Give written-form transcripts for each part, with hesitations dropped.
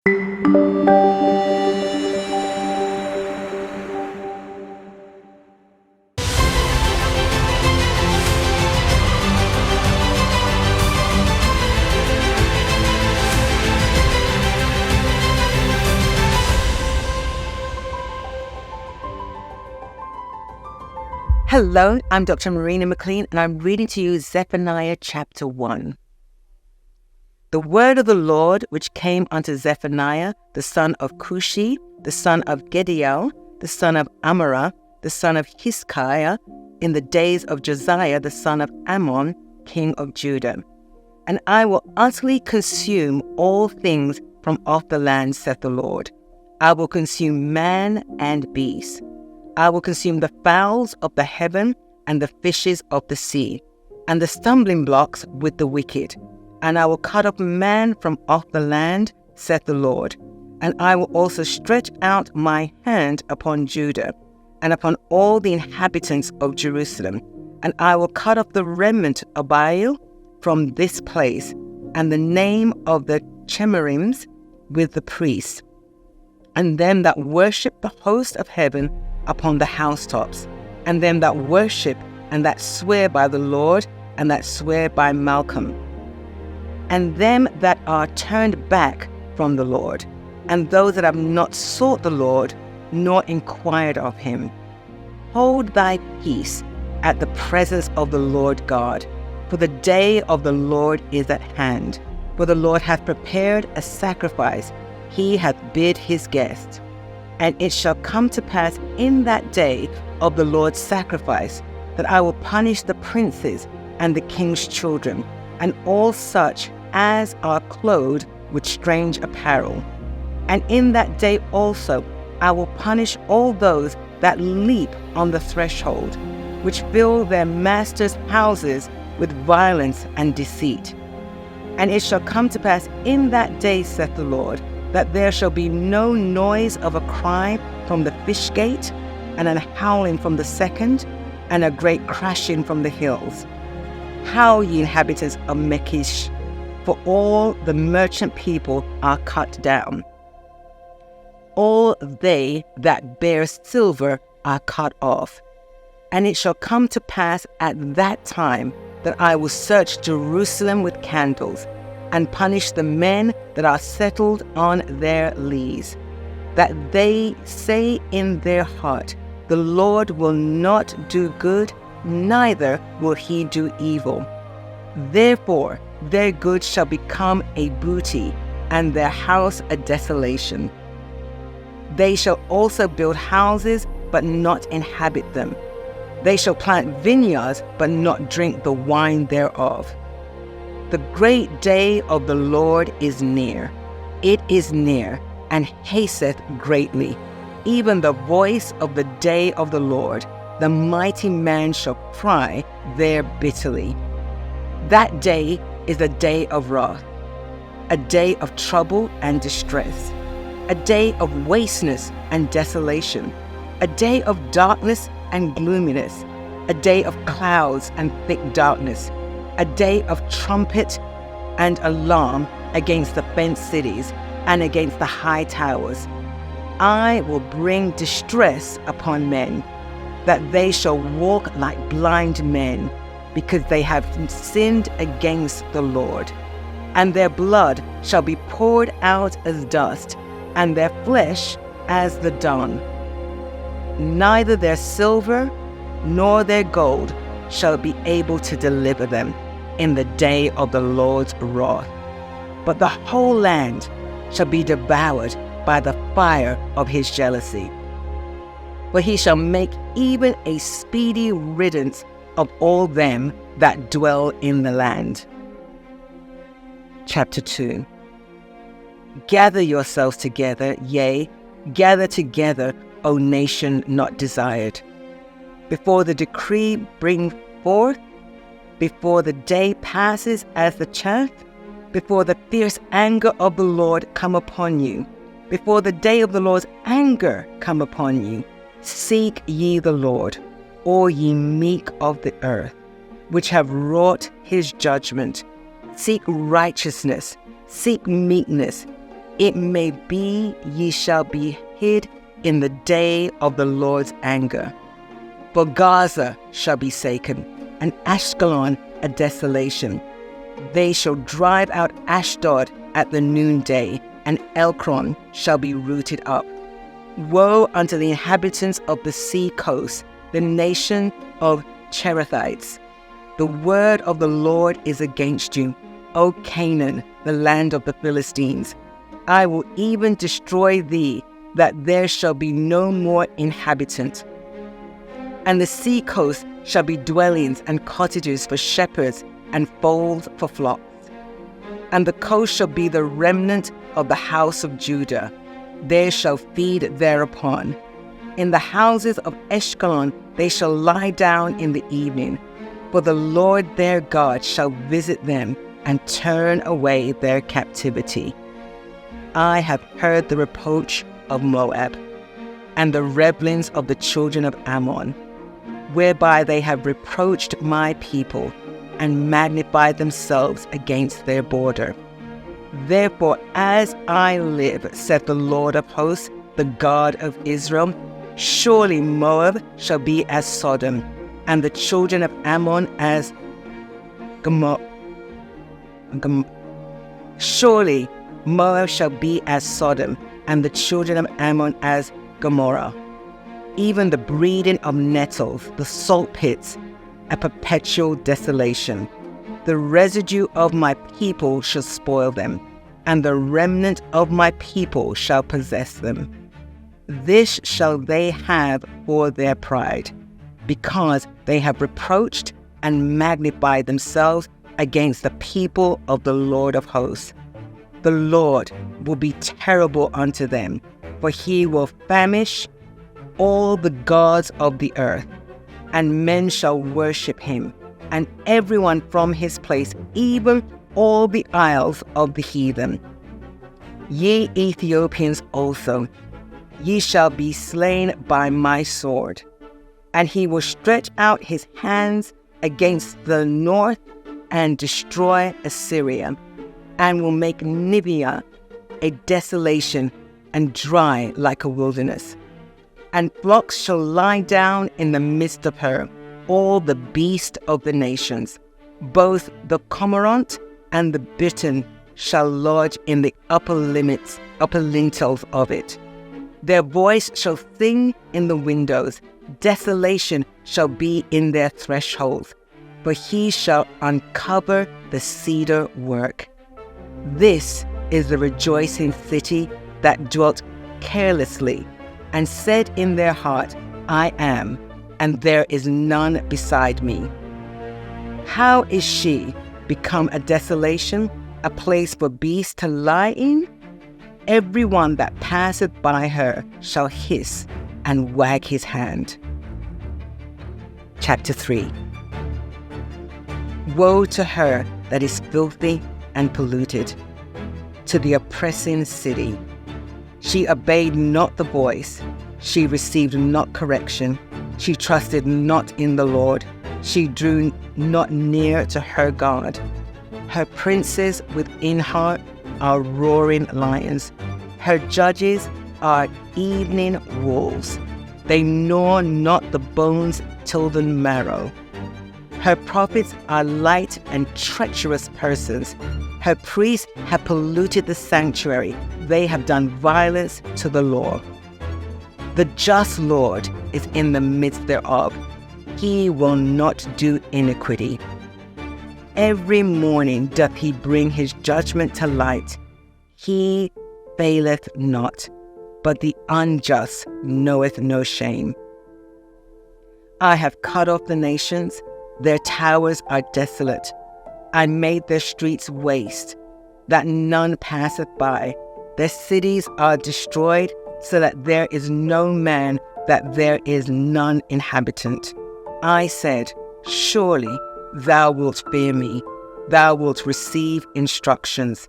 Hello, I'm Dr Marina McLean, and I'm reading to you Zephaniah chapter 1. The word of the Lord which came unto Zephaniah, the son of Cushi, the son of Gediel, the son of Amara, the son of Hiskiah, in the days of Josiah, the son of Ammon, king of Judah. And I will utterly consume all things from off the land, saith the Lord. I will consume man and beast. I will consume the fowls of the heaven and the fishes of the sea, and the stumbling blocks with the wicked. And I will cut off man from off the land, saith the Lord. And I will also stretch out my hand upon Judah, and upon all the inhabitants of Jerusalem. And I will cut off the remnant of Baal from this place, and the name of the Chemarims with the priests, and them that worship the host of heaven upon the housetops, and them that worship and that swear by the Lord, and that swear by Malcolm, and them that are turned back from the Lord, and those that have not sought the Lord, nor inquired of him. Hold thy peace at the presence of the Lord God, for the day of the Lord is at hand. For the Lord hath prepared a sacrifice, he hath bid his guests. And it shall come to pass in that day of the Lord's sacrifice, that I will punish the princes and the king's children, and all such as are clothed with strange apparel. And in that day also I will punish all those that leap on the threshold, which fill their masters' houses with violence and deceit. And it shall come to pass in that day, saith the Lord, that there shall be no noise of a cry from the fish gate, and an howling from the second, and a great crashing from the hills. Howl, ye inhabitants of Mekish, for all the merchant people are cut down. All they that bear silver are cut off. And it shall come to pass at that time that I will search Jerusalem with candles, and punish the men that are settled on their lees, that they say in their heart, the Lord will not do good, neither will he do evil. Therefore their goods shall become a booty, and their house a desolation. They shall also build houses, but not inhabit them. They shall plant vineyards, but not drink the wine thereof. The great day of the Lord is near. It is near, and hasteth greatly. Even the voice of the day of the Lord, the mighty man shall cry there bitterly. That day is a day of wrath, a day of trouble and distress, a day of wasteness and desolation, a day of darkness and gloominess, a day of clouds and thick darkness, a day of trumpet and alarm against the fenced cities and against the high towers. I will bring distress upon men, that they shall walk like blind men, because they have sinned against the Lord. And their blood shall be poured out as dust, and their flesh as the dung. Neither their silver nor their gold shall be able to deliver them in the day of the Lord's wrath. But the whole land shall be devoured by the fire of his jealousy. For he shall make even a speedy riddance of all them that dwell in the land. Chapter 2. Gather yourselves together, yea, gather together, O nation not desired. Before the decree bring forth, before the day passes as the chaff, before the fierce anger of the Lord come upon you, before the day of the Lord's anger come upon you, seek ye the Lord, all ye meek of the earth, which have wrought his judgment. Seek righteousness, seek meekness, It may be ye shall be hid in the day of the Lord's anger. For Gaza shall be shaken, and Ashkelon a desolation. They shall drive out Ashdod at the noonday, and Ekron shall be rooted up. Woe unto the inhabitants of the sea coast, the nation of Cherethites. The word of the Lord is against you, O Canaan, the land of the Philistines. I will even destroy thee, that there shall be no more inhabitant. And the sea coast shall be dwellings and cottages for shepherds and folds for flocks. And the coast shall be the remnant of the house of Judah. They shall feed thereupon. In the houses of Ashkelon they shall lie down in the evening, for the Lord their God shall visit them and turn away their captivity. I have heard the reproach of Moab, and the revilings of the children of Ammon, whereby they have reproached my people, and magnified themselves against their border. Therefore, as I live, saith the Lord of hosts, the God of Israel, surely Moab shall be as Sodom, and the children of Ammon as Surely Moab shall be as Sodom, and the children of Ammon as Gomorrah. Even the breeding of nettles, the salt pits, a perpetual desolation. The residue of my people shall spoil them, and the remnant of my people shall possess them. This shall they have for their pride, because they have reproached and magnified themselves against the people of the Lord of hosts. The Lord will be terrible unto them, for he will famish all the gods of the earth, and men shall worship him, and everyone from his place, even all the isles of the heathen. Ye Ethiopians also, ye shall be slain by my sword. And he will stretch out his hands against the north and destroy Assyria, and will make Nibia a desolation and dry like a wilderness. And flocks shall lie down in the midst of her, all the beasts of the nations. Both the cormorant and the bittern shall lodge in the upper lintels of it. Their voice shall sing in the windows. Desolation shall be in their thresholds, for he shall uncover the cedar work. This is the rejoicing city that dwelt carelessly, and said in their heart, I am, and there is none beside me. How is she become a desolation, a place for beasts to lie in? Every one that passeth by her shall hiss and wag his hand. Chapter 3. Woe to her that is filthy and polluted, to the oppressing city. She obeyed not the voice, she received not correction, she trusted not in the Lord, she drew not near to her God. Her princes within her are roaring lions, her judges are evening wolves. They gnaw not the bones till the marrow. Her prophets are light and treacherous persons. Her priests have polluted the sanctuary. They have done violence to the law. The just Lord is in the midst thereof. He will not do iniquity. Every morning doth he bring his judgment to light. He faileth not, but the unjust knoweth no shame. I have cut off the nations, their towers are desolate. I made their streets waste, that none passeth by. Their cities are destroyed, so that there is no man, that there is none inhabitant. I said, surely thou wilt fear me, thou wilt receive instructions.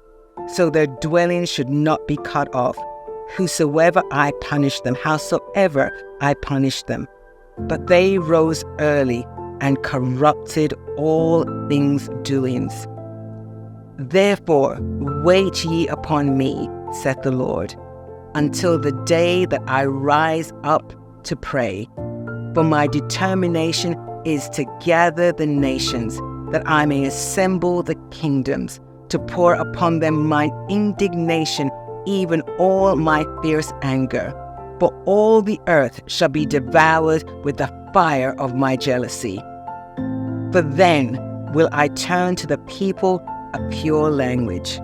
So their dwelling should not be cut off. Whosoever I punish them, howsoever I punish them. But they rose early and corrupted all things doings. Therefore wait ye upon me, saith the Lord, until the day that I rise up to pray. For my determination is to gather the nations, that I may assemble the kingdoms, to pour upon them mine indignation, even all my fierce anger. For all the earth shall be devoured with the fire of my jealousy. For then will I turn to the people a pure language,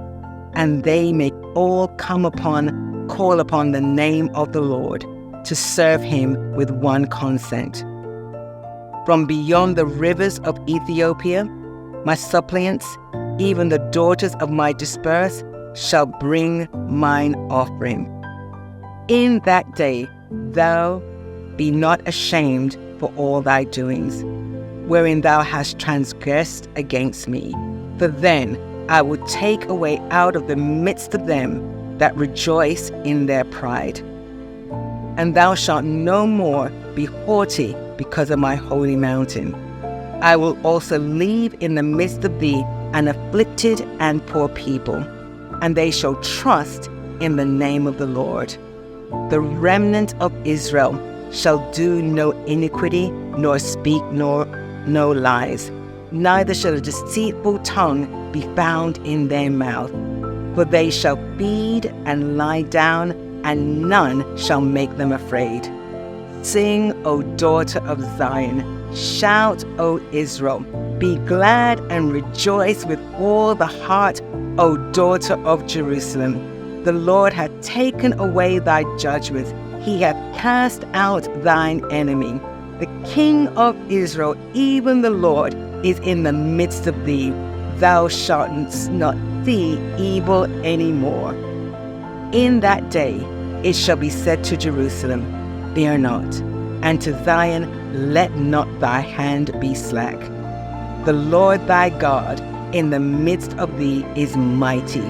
and they may all call upon the name of the Lord, to serve him with one consent. From beyond the rivers of Ethiopia, my suppliants, even the daughters of my dispersed, shall bring mine offering. In that day thou be not ashamed for all thy doings, wherein thou hast transgressed against me. For then I will take away out of the midst of them that rejoice in their pride. And thou shalt no more be haughty because of my holy mountain. I will also leave in the midst of thee an afflicted and poor people, and they shall trust in the name of the Lord. The remnant of Israel shall do no iniquity, nor speak no lies, neither shall a deceitful tongue be found in their mouth. For they shall feed and lie down, and none shall make them afraid. Sing, O daughter of Zion, shout, O Israel, be glad and rejoice with all the heart, O daughter of Jerusalem. The Lord hath taken away thy judgments, he hath cast out thine enemy. The King of Israel, even the Lord, is in the midst of thee. Thou shalt not see evil any more. In that day it shall be said to Jerusalem, fear not, and to Zion, let not thy hand be slack. The Lord thy God in the midst of thee is mighty.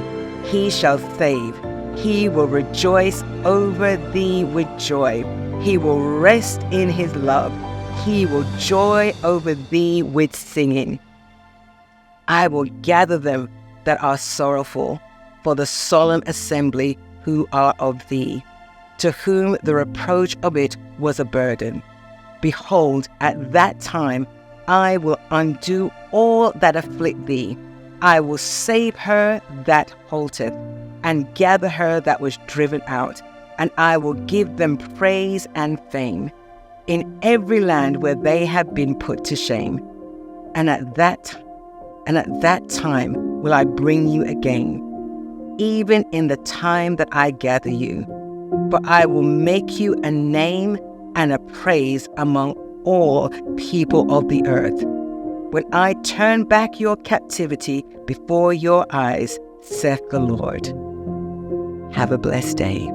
He shall save. He will rejoice over thee with joy. He will rest in his love. He will joy over thee with singing. I will gather them that are sorrowful for the solemn assembly who are of thee, to whom the reproach of it was a burden. Behold, at that time I will undo all that afflict thee. I will save her that halteth, and gather her that was driven out, and I will give them praise and fame in every land where they have been put to shame. And at that time will I bring you again, even in the time that I gather you. For I will make you a name and a praise among all people of the earth, when I turn back your captivity before your eyes, saith the Lord. Have a blessed day.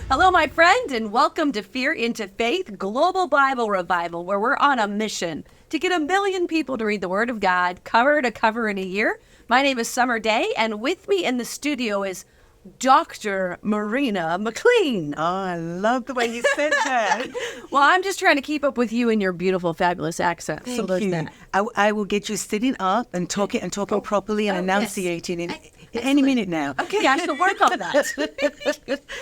Hello, my friend, and welcome to Fear into Faith Global Bible Revival, where we're on a mission to get 1 million people to read the Word of God cover to cover in a year. My name is Summer Day, and with me in the studio is Dr. Marina McLean. Oh, I love the way you said that. Well, I'm just trying to keep up with you and your beautiful, fabulous accent. Thank you. I will get you sitting up and talking properly and enunciating in any minute now. Okay, I shall work on that.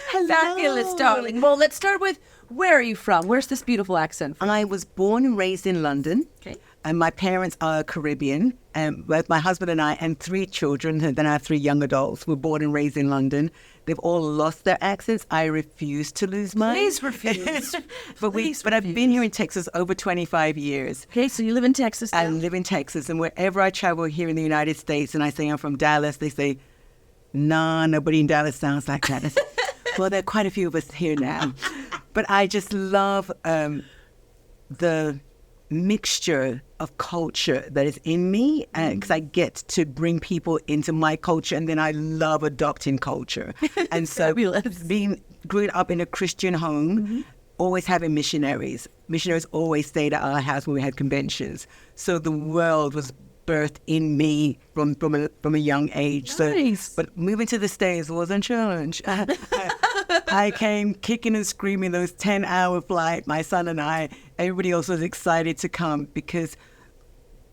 Hello. Fabulous, darling. Well, let's start with, where are you from? Where's this beautiful accent from? I was born and raised in London. Okay. And my parents are Caribbean. Both my husband and I and 3 children, and then I have 3 young adults, were born and raised in London. They've all lost their accents. I refuse to lose mine. Please refuse. But I've been here in Texas over 25 years. Okay, so you live in Texas now? I live in Texas, and wherever I travel here in the United States, and I say I'm from Dallas, they say, nah, nobody in Dallas sounds like that. I say, well, there are quite a few of us here now. But I just love the mixture of culture that is in me, because I get to bring people into my culture, and then I love adopting culture. And so growing up in a Christian home, always having missionaries always stayed at our house when we had conventions. So the world was birthed in me from a young age. Nice. So, but moving to the States was a challenge. I came kicking and screaming those 10-hour flight. My son and I, everybody else was excited to come because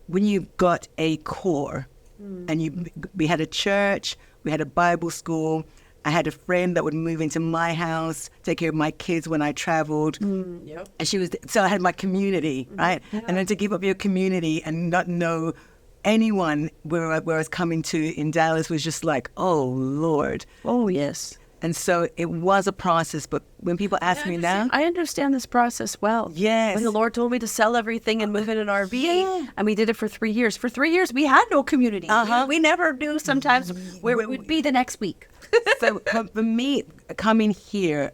when you've got a core, and we had a church, we had a Bible school. I had a friend that would move into my house, take care of my kids when I traveled. Yep. And so I had my community, right? Yeah. And then to give up your community and not know anyone where I was coming to in Dallas was just like, oh, Lord. Oh, yes. And so it was a process, but when people ask me now... I understand this process well. Yes. When the Lord told me to sell everything and move in an RV, and we did it for 3 years. For 3 years, we had no community. We never knew sometimes where it would be the next week. So for me, coming here,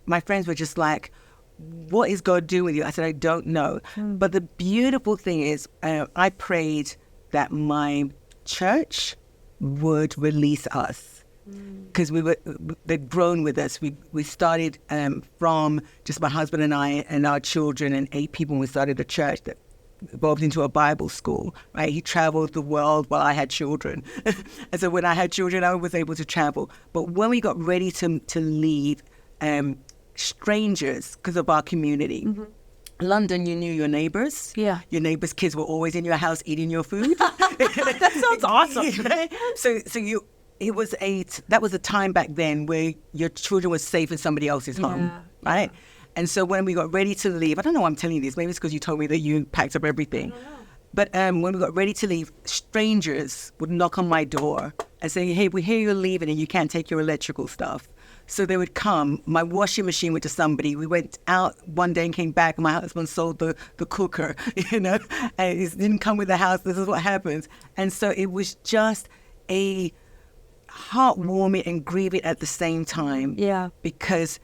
my friends were just like, what is God doing with you? I said, I don't know. But the beautiful thing is, I prayed that my church would release us. Because they'd grown with us. We started from just my husband and I and our children and 8 people when we started a church that evolved into a Bible school, right? He traveled the world while I had children. And so when I had children, I was able to travel. But when we got ready to leave, strangers, because of our community, London, you knew your neighbors. Yeah. Your neighbors' kids were always in your house eating your food. That sounds awesome. Right? So that was a time back then where your children were safe in somebody else's home, right? Yeah. And so when we got ready to leave, I don't know why I'm telling you this, maybe it's because you told me that you packed up everything. But when we got ready to leave, strangers would knock on my door and say, hey, we hear you're leaving and you can't take your electrical stuff. So they would come. My washing machine went to somebody. We went out one day and came back, and my husband sold the cooker, and it didn't come with the house. This is what happens. And so it was just a heartwarming and grieving at the same time. Yeah. Because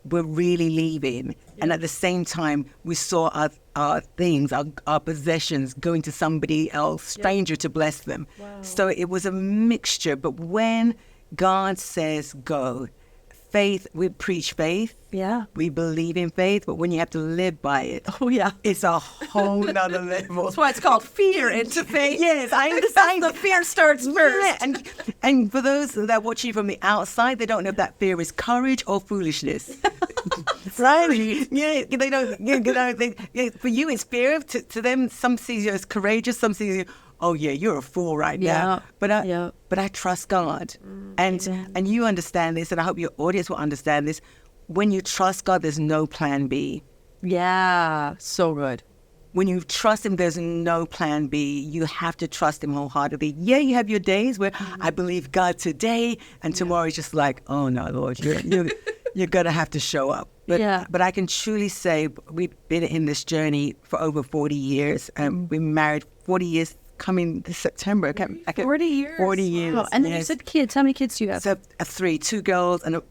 we're really leaving. Yeah. And at the same time, we saw our things, our possessions going to somebody else, stranger, to bless them. Wow. So it was a mixture. But when God says go, faith, we preach faith. Yeah. We believe in faith, but when you have to live by it, it's a whole nother level. That's why it's called fear into faith. Yes, I understand. The fear starts first. Yeah, and for those that are watching from the outside, they don't know if that fear is courage or foolishness. Right? Yeah, they don't. For you, it's fear. To them, some see you as courageous, some see you, oh yeah, you're a fool right now. But I trust God, and you understand this, and I hope your audience will understand this. When you trust God, there's no plan B. Yeah, so good. When you trust Him, there's no plan B. You have to trust Him wholeheartedly. Yeah, you have your days where I believe God today, and tomorrow is just like, oh no, Lord, you're gonna have to show up. But I can truly say we've been in this journey for over 40 years. We married 40 years. Coming this September. 40 years. 40 years. Wow. And then you said kids. How many kids do you have? So 3, 2 girls and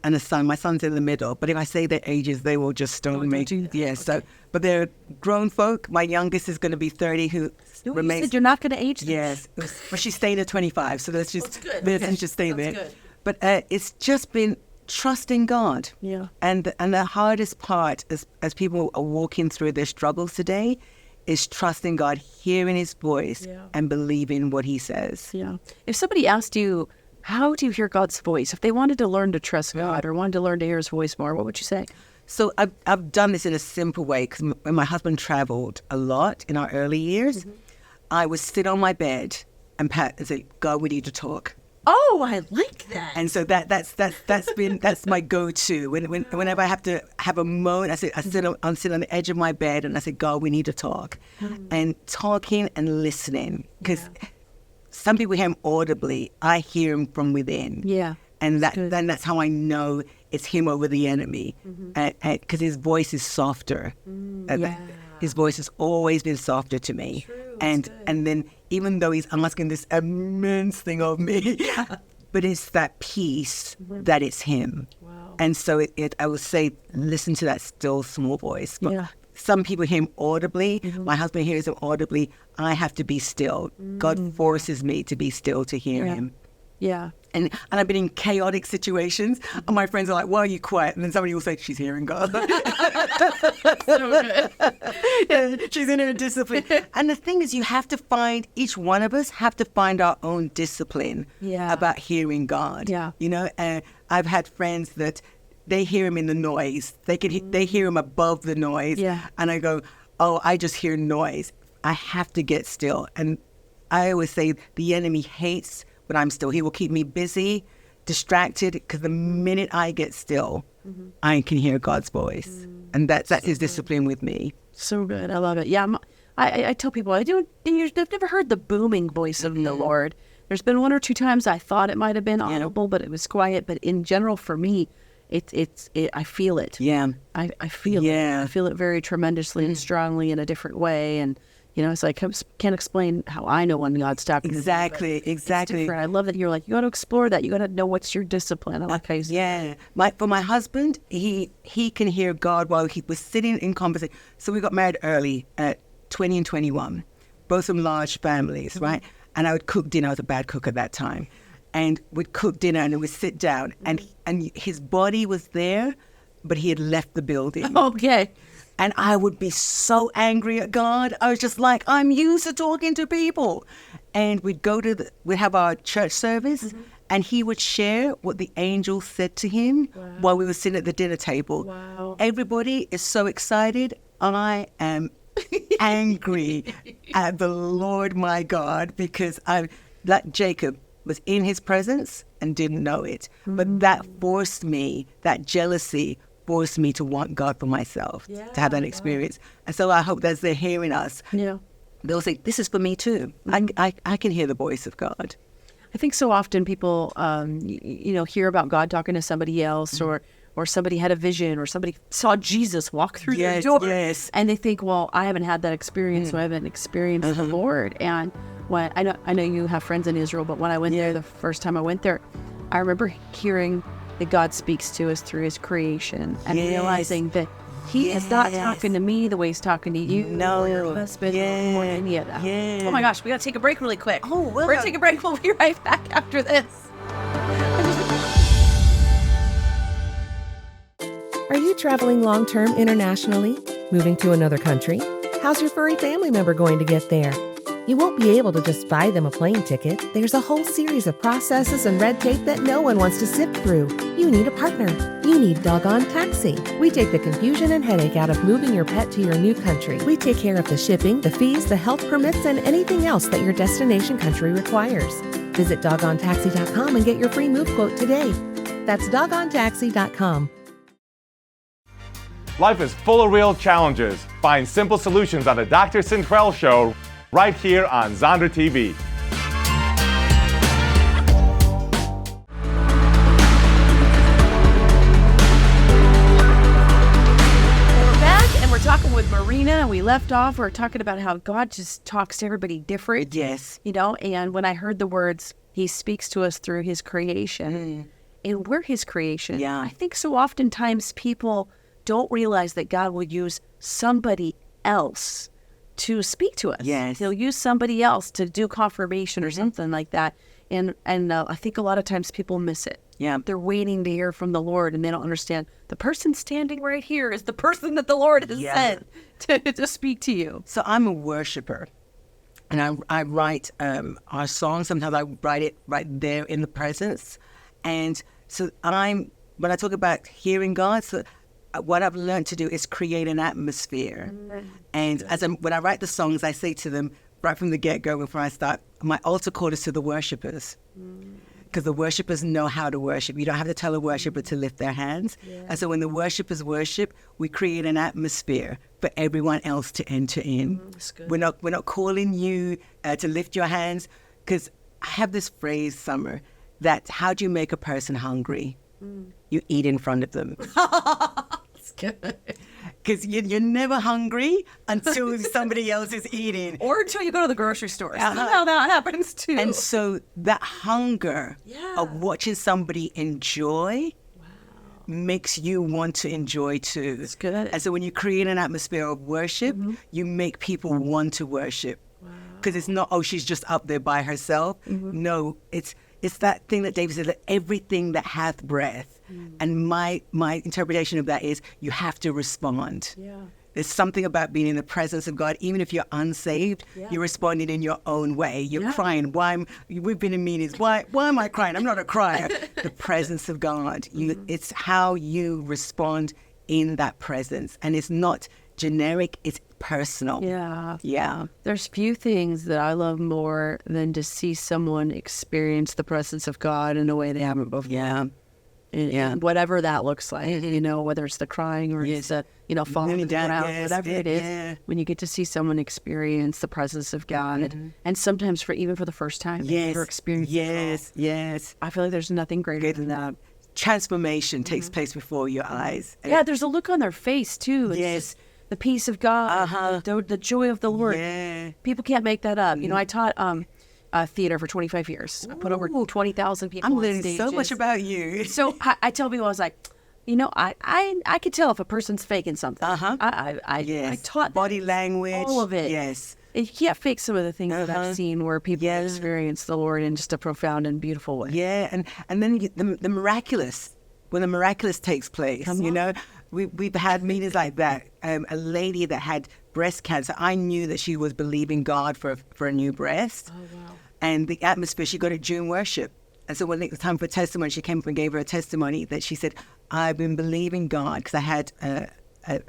a son. My son's in the middle. But if I say their ages, they will just stone me. Yes. Okay. But they're grown folk. My youngest is going to be 30, who remains. You said you're not going to age them. Yes. But she's staying at 25. So let's just just stay there. Good. But it's just been trusting God. Yeah. And the hardest part as people are walking through their struggles today is trusting God, hearing His voice, and believing what He says. Yeah. If somebody asked you, how do you hear God's voice? If they wanted to learn to trust God or wanted to learn to hear His voice more, what would you say? So I've done this in a simple way, because when my husband traveled a lot in our early years, I would sit on my bed and say, God, we need to talk. Oh, I like that. And so that's my go-to. Whenever I have to have a moment, I sit on the edge of my bed and I say, God, we need to talk. And talking and listening, because some people hear Him audibly. I hear Him from within. Yeah. And then that's how I know it's Him over the enemy, because His voice is softer. His voice has always been softer to me. True, and then even though He's asking this immense thing of me, but it's that peace that it's Him. Wow. And so I would say, listen to that still small voice. But some people hear Him audibly. My husband hears Him audibly. I have to be still. God forces me to be still to hear Him. Yeah. And I've been in chaotic situations, and my friends are like, "Why are you quiet?" And then somebody will say, "She's hearing God." So good. Yeah, she's in her discipline. And the thing is, each one of us have to find our own discipline about hearing God. Yeah. I've had friends that they hear him in the noise. They hear him above the noise. Yeah. And I go, "Oh, I just hear noise. I have to get still." And I always say the enemy hates when I'm still. He will keep me busy, distracted, because the minute I get still, I can hear God's voice. And that's his discipline with me. So good. I love it. Yeah. I tell people, I've never heard the booming voice of the Lord. There's been one or two times I thought it might have been audible, but it was quiet. But in general, for me, I feel it. Yeah. I feel it. I feel it very tremendously and strongly in a different way. And so I can't explain how I know when God's talking to me. Exactly. It's different. I love that you're like, you got to explore that. You got to know what's your discipline. I like how you say that. For my husband, he can hear God while he was sitting in conversation. So we got married early at 20 and 21, both from large families, right? And I would cook dinner. I was a bad cook at that time. And we'd cook dinner and we'd sit down. And his body was there, but he had left the building. Okay. And I would be so angry at God. I was just like, I'm used to talking to people. And we'd have our church service, and he would share what the angel said to him while we were sitting at the dinner table. Wow. Everybody is so excited. I am angry at the Lord my God, because like Jacob was in his presence and didn't know it. But that jealousy forced me to want God for myself, to have that experience. And so I hope that as they're hearing us, they'll say, this is for me too. I can hear the voice of God. I think so often people, hear about God talking to somebody else, or somebody had a vision, or somebody saw Jesus walk through their door. Yes. And they think, well, I haven't had that experience, so I haven't experienced the Lord. And when I know you have friends in Israel, but when I went there, the first time I went there, I remember hearing that God speaks to us through his creation, and realizing that he is not talking to me the way he's talking to you, or your husband, or any of that. Oh my gosh, we got to take a break really quick. Oh, well, we're going to take a break. We'll be right back after this. Are you traveling long-term internationally? Moving to another country? How's your furry family member going to get there? You won't be able to just buy them a plane ticket. There's a whole series of processes and red tape that no one wants to sift through. You need a partner. You need Doggone Taxi. We take the confusion and headache out of moving your pet to your new country. We take care of the shipping, the fees, the health permits, and anything else that your destination country requires. Visit DoggoneTaxi.com and get your free move quote today. That's DoggoneTaxi.com. Life is full of real challenges. Find simple solutions on the Dr. Centrell Show right here on Zondra TV. We're back, and we're talking with Marina, and we left off. We're talking about how God just talks to everybody different. Yes. And when I heard the words, he speaks to us through his creation, and we're his creation. Yeah. I think so oftentimes people don't realize that God will use somebody else to speak to us. Yes. He'll use somebody else to do confirmation or something like that. And I think a lot of times people miss it. Yeah. They're waiting to hear from the Lord, and they don't understand the person standing right here is the person that the Lord has sent to speak to you. So I'm a worshiper, and I write our songs. Sometimes I write it right there in the presence. And so when I talk about hearing God, so what I've learned to do is create an atmosphere. And when I write the songs, I say to them right from the get-go before I start, my altar call is to the worshipers. Because the worshipers know how to worship. You don't have to tell a worshiper to lift their hands. And so when the worshipers worship, we create an atmosphere for everyone else to enter in. We're not calling you to lift your hands, because I have this phrase, Summer, that how do you make a person hungry? You eat in front of them. That's good. Because you're never hungry until somebody else is eating. Or until you go to the grocery store. Somehow that happens too. And so that hunger of watching somebody enjoy makes you want to enjoy too. That's good. And so when you create an atmosphere of worship, you make people want to worship. Because it's not, she's just up there by herself. No, it's it's that thing that David said, that everything that hath breath. And my interpretation of that is you have to respond. Yeah. There's something about being in the presence of God. Even if you're unsaved, you're responding in your own way. You're crying. We've been in meetings. Why am I crying? I'm not a crier. The presence of God. It's how you respond in that presence. And it's not generic, it's personal. Yeah. Yeah. There's few things that I love more than to see someone experience the presence of God in a way they haven't before. Yeah. And whatever that looks like, you know, whether it's the crying or it's the, you know, falling to the ground, whatever it is, when you get to see someone experience the presence of God, and sometimes even for the first time, never experienced it. Yes. I feel like there's nothing greater than that. Transformation takes place before your eyes. Yeah, there's a look on their face too. It's just the peace of God, the joy of the Lord. Yeah. People can't make that up. You know, I taught theater for 25 years. I put over 20,000 people I'm on learning stages. so much about you. So I tell people, I was like, you know, I could tell if a person's faking something. I taught body language, all of it. Yes. You can't fake some of the things that I've seen where people experience the Lord in just a profound and beautiful way. Yeah, and then you get the miraculous, when the miraculous takes place, you know. We've had meetings like that. A lady that had breast cancer, I knew that she was believing God for a new breast. Oh, wow. And the atmosphere, she got it during worship. And so when it was time for testimony, she came up and gave her a testimony that she said, I've been believing God, because I had a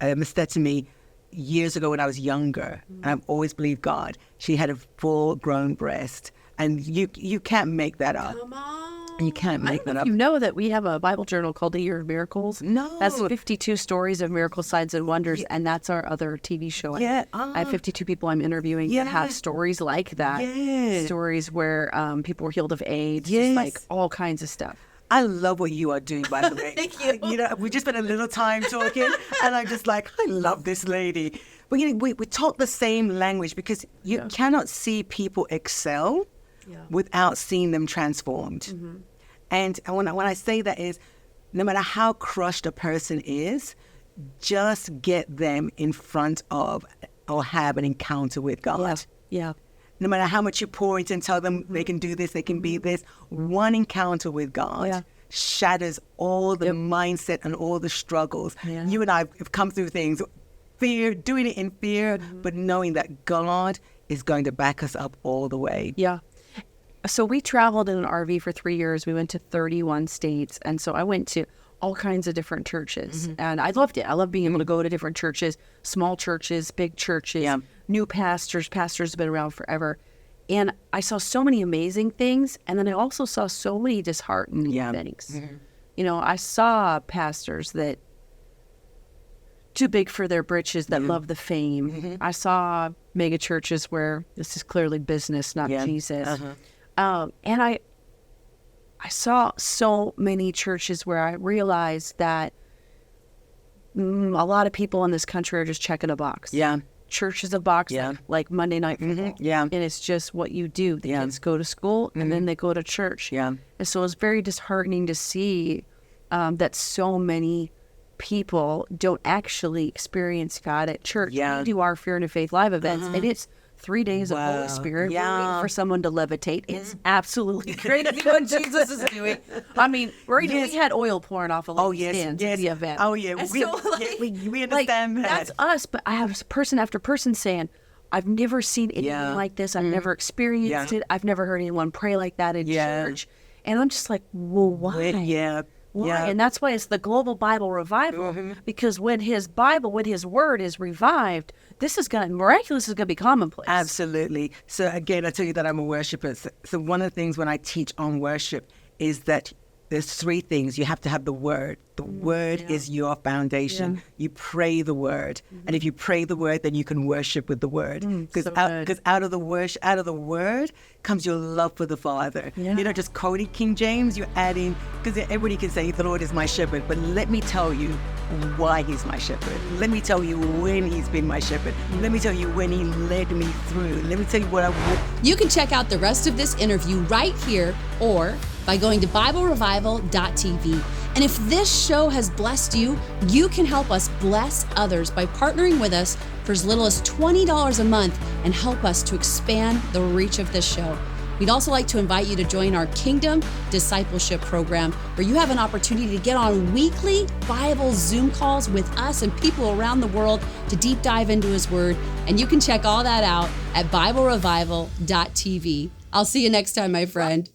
mastectomy years ago when I was younger, and I've always believed God. She had a full-grown breast, and you can't make that up. Come on. You can't make that up. You know that we have a Bible journal called The Year of Miracles? No. That's 52 stories of miracle signs and wonders, and that's our other TV show. Yeah. I have 52 people I'm interviewing that have stories like that. Yes. Stories where people were healed of AIDS, Yes. just like all kinds of stuff. I love what you are doing, by the way. Thank you. You know, we just spent a little time talking, and I'm just like, I love this lady. But you know, we talk the same language, because you cannot see people excel without seeing them transformed. And when I say that is, no matter how crushed a person is, just get them in front of or have an encounter with God. Yeah. No matter how much you pour into and tell them they can do this, they can be this, one encounter with God shatters all the mindset and all the struggles. You and I have come through things, fear, doing it in fear, but knowing that God is going to back us up all the way. Yeah. So we traveled in an RV for 3 years. We went to 31 states. And so I went to all kinds of different churches. And I loved it. I love being able to go to different churches, small churches, big churches, new pastors have been around forever. And I saw so many amazing things. And then I also saw so many disheartening things. You know, I saw pastors that too big for their britches, that love the fame. I saw mega churches where this is clearly business, not Jesus. And I saw so many churches where I realized that a lot of people in this country are just checking a box. Yeah. Church is a box, like Monday Night Football. And it's just what you do. The kids go to school and then they go to church. And so it's very disheartening to see that so many people don't actually experience God at church. We do our Fear and Faith live events, and it's 3 days of Holy Spirit waiting for someone to levitate. It's absolutely crazy what Jesus is doing. I mean, we had oil pouring off of stands at the event. Oh, yeah. And We understand that. That's us, but I have person after person saying, I've never seen anything like this. I've never experienced it. I've never heard anyone pray like that in church. And I'm just like, well, why? Why? And that's why it's the global Bible revival, because when his word is revived, miraculous is going to be commonplace. Absolutely. So again, I tell you that I'm a worshiper. So one of the things when I teach on worship is that there's three things. You have to have the word. The word is your foundation. You pray the word. And if you pray the word, then you can worship with the word. Because out of the word comes your love for the Father. You're not just quoting King James, you're adding, because everybody can say, the Lord is my shepherd. But let me tell you why he's my shepherd. Let me tell you when he's been my shepherd. Let me tell you when he led me through. Let me tell you what I want. You can check out the rest of this interview right here or by going to BibleRevival.tv. And if this show has blessed you, you can help us bless others by partnering with us for as little as $20 a month and help us to expand the reach of this show. We'd also like to invite you to join our Kingdom Discipleship Program, where you have an opportunity to get on weekly Bible Zoom calls with us and people around the world to deep dive into His Word. And you can check all that out at BibleRevival.tv. I'll see you next time, my friend.